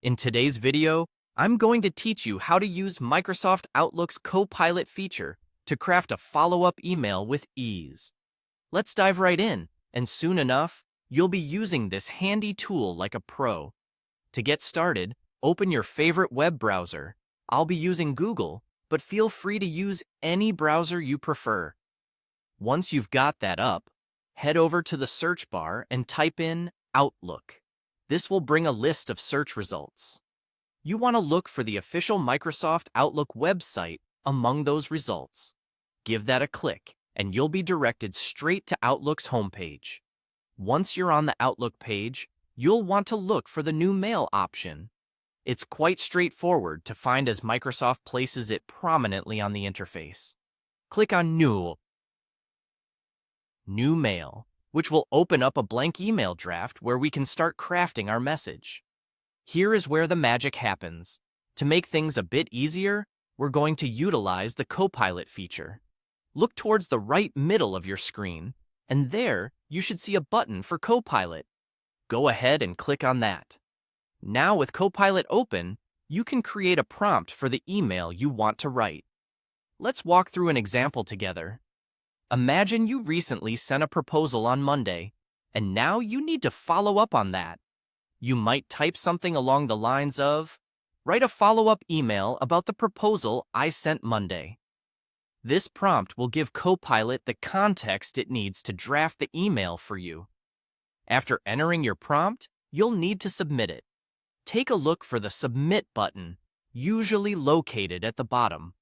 In today's video, I'm going to teach you how to use Microsoft Outlook's Copilot feature to craft a follow-up email with ease. Let's dive right in, and soon enough, you'll be using this handy tool like a pro. To get started, open your favorite web browser. I'll be using Google, but feel free to use any browser you prefer. Once you've got that up, head over to the search bar and type in Outlook. This will bring a list of search results. You want to look for the official Microsoft Outlook website among those results. Give that a click, and you'll be directed straight to Outlook's homepage. Once you're on the Outlook page, you'll want to look for the New Mail option. It's quite straightforward to find as Microsoft places it prominently on the interface. Click on New Mail, which will open up a blank email draft where we can start crafting our message. Here is where the magic happens. To make things a bit easier, we're going to utilize the Copilot feature. Look towards the right middle of your screen, and there you should see a button for Copilot. Go ahead and click on that. Now with Copilot open, you can create a prompt for the email you want to write. Let's walk through an example together. Imagine you recently sent a proposal on Monday, and now you need to follow up on that. You might type something along the lines of, "Write a follow-up email about the proposal I sent Monday." This prompt will give Copilot the context it needs to draft the email for you. After entering your prompt, you'll need to submit it. Take a look for the Submit button, usually located at the bottom.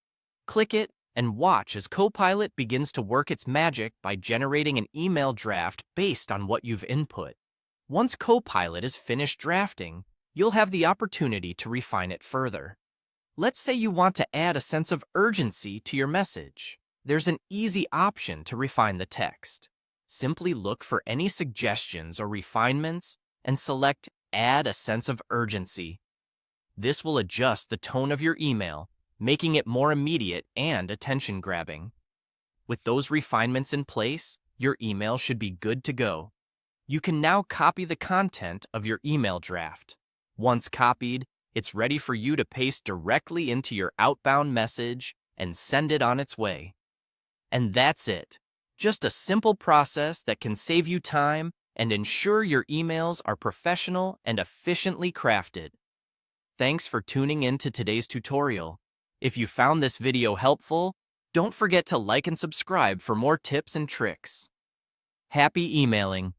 Click it and watch as Copilot begins to work its magic by generating an email draft based on what you've input. Once Copilot is finished drafting, you'll have the opportunity to refine it further. Let's say you want to add a sense of urgency to your message. There's an easy option to refine the text. Simply look for any suggestions or refinements and select Add a Sense of Urgency. This will adjust the tone of your email, making it more immediate and attention-grabbing. With those refinements in place, your email should be good to go. You can now copy the content of your email draft. Once copied, it's ready for you to paste directly into your outbound message and send it on its way. And that's it. Just a simple process that can save you time and ensure your emails are professional and efficiently crafted. Thanks for tuning in to today's tutorial. If you found this video helpful, don't forget to like and subscribe for more tips and tricks. Happy emailing!